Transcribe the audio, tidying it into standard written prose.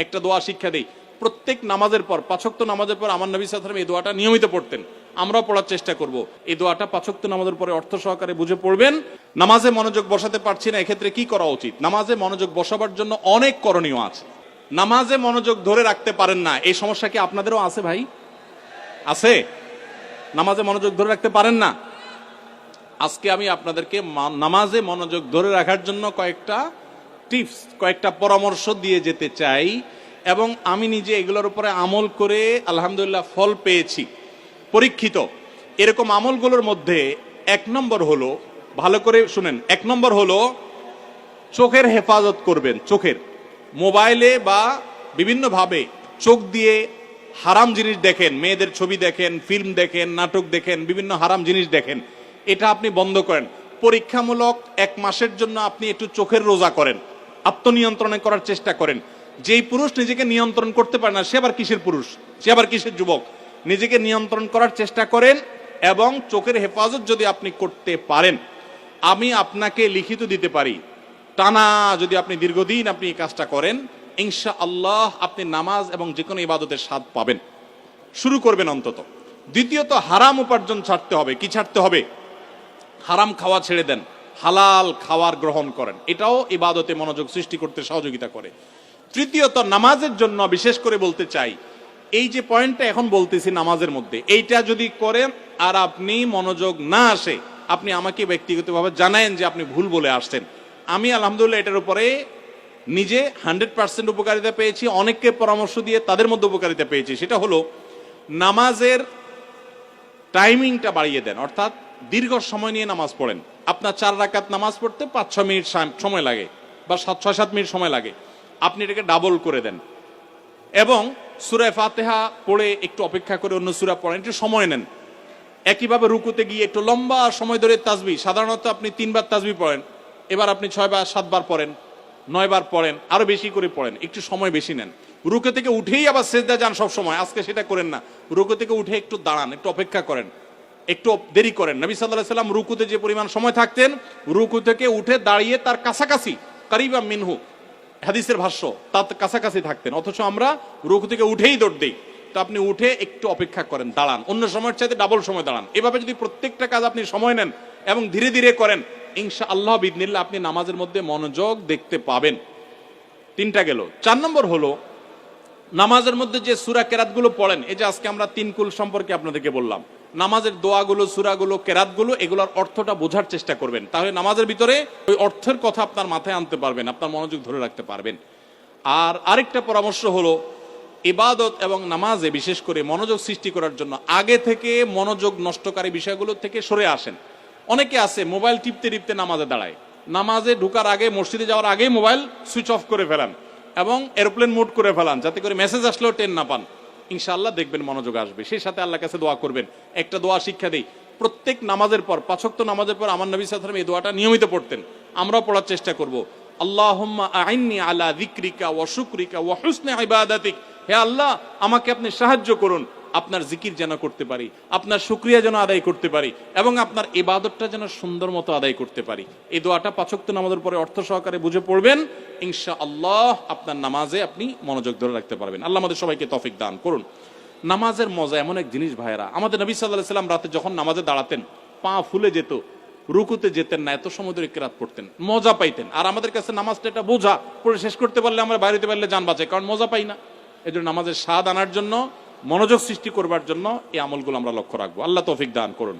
একটা দোয়া শিক্ষা দেই। প্রত্যেক নামাজের পর, 5 ওয়াক্ত নামাজের পর আমার নবী সাল্লাল্লাহু আলাইহি ওয়াসাল্লাম এই দোয়াটা নিয়মিত পড়তেন। আমরাও পড়ার চেষ্টা করব। এই দোয়াটা 5 ওয়াক্ত নামাজের পরে অর্থ সহকারে বুঝে পড়বেন। নামাজে মনোযোগ বসাতে পারছি না, এক্ষেত্রে কি করা উচিত? নামাজে মনোযোগ বসাবার জন্য অনেক করণীয় আছে। নামাজে মনোযোগ ধরে রাখতে পারেন না, এই সমস্যা কি আপনাদেরও আছে ভাই? আছে? নামাজে মনোযোগ ধরে রাখতে পারেন না? আজকে আমি আপনাদেরকে নামাজে মনোযোগ ধরে রাখার জন্য কয়েকটা টিপস, কয়েকটা পরামর্শ দিয়ে যেতে চাই, এবং আমি নিজে এগুলোর উপরে আমল করে আলহামদুলিল্লাহ ফল পেয়েছি, পরীক্ষিত। এরকম আমলগুলোর মধ্যে 1 নম্বর হলো, ভালো করে শুনেন, 1 নম্বর হলো চোখের হেফাজত করবেন। চোখের, মোবাইলে বা বিভিন্নভাবে চোখ দিয়ে হারাম জিনিস দেখেন, মেয়েদের ছবি দেখেন, ফিল্ম দেখেন, নাটক দেখেন, বিভিন্ন হারাম জিনিস দেখেন, এটা আপনি বন্ধ করেন। পরীক্ষামূলক 1 মাসের জন্য আপনি একটু চোখের রোজা করেন, আত্মনিয়ন্ত্রণে করার চেষ্টা করেন। যেই পুরুষ নিজেকে নিয়ন্ত্রণ করতে পারে না, সে আবার কিসের পুরুষ, সে আবার কিসের যুবক? নিজেকে নিয়ন্ত্রণ করার চেষ্টা করেন, এবং চোখের হেফাজত যদি আপনি করতে পারেন, আমি আপনাকে লিখিত দিতে পারি, টানা যদি আপনি দীর্ঘদিন আপনি এই কাজটা করেন, ইনশাআল্লাহ আপনি নামাজ এবং যে কোনো ইবাদতের স্বাদ পাবেন। শুরু করবেন অন্তত। দ্বিতীয়ত, হারাম উপার্জন ছাড়তে হবে। কি ছাড়তে হবে? হারাম খাওয়া ছেড়ে দেন, হালাল খাওয়ার গ্রহণ করেন, এটাও ইবাদতে মনোযোগ সৃষ্টি করতে সহযোগিতা করে। তৃতীয়ত, নামাজের জন্য বিশেষ করে বলতে চাই, এই যে পয়েন্টটা এখন বলতেছি নামাজের মধ্যে, এইটা যদি করেন আর আপনি মনোযোগ না আসে, আপনি আমাকে ব্যক্তিগতভাবে জানায়েন যে আপনি ভুল বলে আসছেন। আমি আলহামদুলিল্লাহ এটার উপরে নিজে 100% উপকারিতা পেয়েছি, অনেককে পরামর্শ দিয়ে তাদের মধ্যে উপকারিতা পেয়েছি। সেটা হলো, নামাজের টাইমিংটা বাড়িয়ে দেন, অর্থাৎ দীর্ঘ সময় নিয়ে নামাজ পড়েন। আপনার 4 রাকাত নামাজ পড়তে 5-6 মিনিট সময় লাগে, বা 6-7 মিনিট সময় লাগে, আপনি এটাকে ডাবল করে দেন, এবং সূরা ফাতিহা পড়ে একটু অপেক্ষা করে অন্য সূরা পড়েন, একটু সময় নেন। একইভাবে রুকুতে গিয়ে একটু লম্বা সময় ধরে তাসবিহ, সাধারণত আপনি 3 বার তাসবিহ পড়েন, এবার আপনি 6 বার 7 বার পড়েন, 9 বার পড়েন, আরো বেশি করে পড়েন, একটু সময় বেশি নেন। রুকু থেকে উঠেই আবার সিজদা যান সব সময়, আজকে সেটা করেন না। রুকু থেকে উঠে একটু দাঁড়ান, একটু অপেক্ষা করেন, একটু দেরি করেন। নবী সাল্লাল্লাহু আলাইহি ওয়াসাল্লাম রুকুতে যে পরিমাণ সময় থাকতেন, রুকু থেকে উঠে দাঁড়িয়ে তার কাছাকাছি, কারিবা মিনহু হাদিসের ভাষ্য, তার কাছাকাছি থাকতেন, অথচ আমরা রুকু থেকে উঠেই দৌড় দেই। তো আপনি উঠে একটু অপেক্ষা করেন, দাঁড়ান, অন্য সময়ের চাইতে ডাবল সময় দাঁড়ান। এভাবে যদি প্রত্যেকটা কাজ আপনি সময় নেন এবং ধীরে ধীরে করেন, ইনশাআল্লাহ বিইذনিল্লাহ আপনি নামাজের মধ্যে মনোযোগ দেখতে পাবেন। 3টা গেল। 4 নম্বর হলো, নামাজের মধ্যে যে সূরা কেরাতগুলো পড়েন, এই যে আজকে আমরা 3 কুল সম্পর্কে আপনাদেরকে বললাম, নামাজের দোয়াগুলো, সূরাগুলো, কেরাতগুলো, এগুলোর অর্থটা বোঝার চেষ্টা করবেন। তাহলে নামাজের ভিতরে ওই অর্থের কথা আপনার মাথায় আনতে পারবেন, আপনার মনোযোগ ধরে রাখতে পারবেন। আর আরেকটা পরামর্শ হলো, ইবাদত এবং নামাজে বিশেষ করে মনোযোগ সৃষ্টি করার জন্য আগে থেকে মনোযোগ নষ্টকারী বিষয়গুলো থেকে সরে আসেন। অনেকে আছে মোবাইল টিপতে টিপতে নামাজে দাঁড়ায়, নামাজে ঢোকার আগে, মসজিদে যাওয়ার আগে মোবাইল সুইচ অফ করে ফেলান এবং এরোপ্লেন মোড করে ফেলান, যাতে করে মেসেজ আসলেও টের না পান। ইনশাআল্লাহ দেখবেন মনোযোগ আসবে। সেই সাথে আল্লাহর কাছে দোয়া করবেন। একটা দোয়া শিক্ষা দেই, প্রত্যেক নামাজের পর, 5 ওয়াক্ত নামাজের পর আমার নবী সাল্লাল্লাহু আলাইহি ওয়াসাল্লাম এই দোয়াটা নিয়মিত পড়তেন, আমরাও পড়ার চেষ্টা করব। আল্লাহুম্মা আইন্নি আলা যিকরিকা ওয়া শুকরিকা ওয়া হুসনি ইবাদাতিক, হে আল্লাহ আমাকে আপনি সাহায্য করুন, আপনার জিকির যেন করতে পারি, আপনার শুকরিয়া যেন আদায় করতে পারি, এবং আপনার ইবাদতটা যেন সুন্দর মতো আদায় করতে পারি। এই দোয়াটা 5 ওয়াক্ত নামাজের পরে অর্থ সহকারে বুঝে পড়বেন, ইনশাআল্লাহ আপনার নামাজে আপনি মনোযোগ ধরে রাখতে পারবেন। আল্লাহ আমাদের সবাইকে তৌফিক দান করুন। নামাজের মজা এমন এক জিনিস ভাইরা, আমাদের নবী সাল্লাল্লাহু আলাইহি ওয়াসাল্লাম রাতে যখন নামাজে দাঁড়াতেন, পা ফুলে যেত, রুকুতে যেতেন না, এত সময় ধরে কিরাত পড়তেন, মজা পাইতেন। আর আমাদের কাছে নামাজটা এটা বোঝা, পড়ে শেষ করতে পারলে আমরা বাইরে পারলে জান বাঁচে, কারণ মজা পাই না। এই জন্য নামাজের স্বাদ আনার জন্য, মনোযোগ সৃষ্টি করবার জন্য এই আমলগুলো আমরা লক্ষ্য রাখবো। আল্লাহ তৌফিক দান করুন।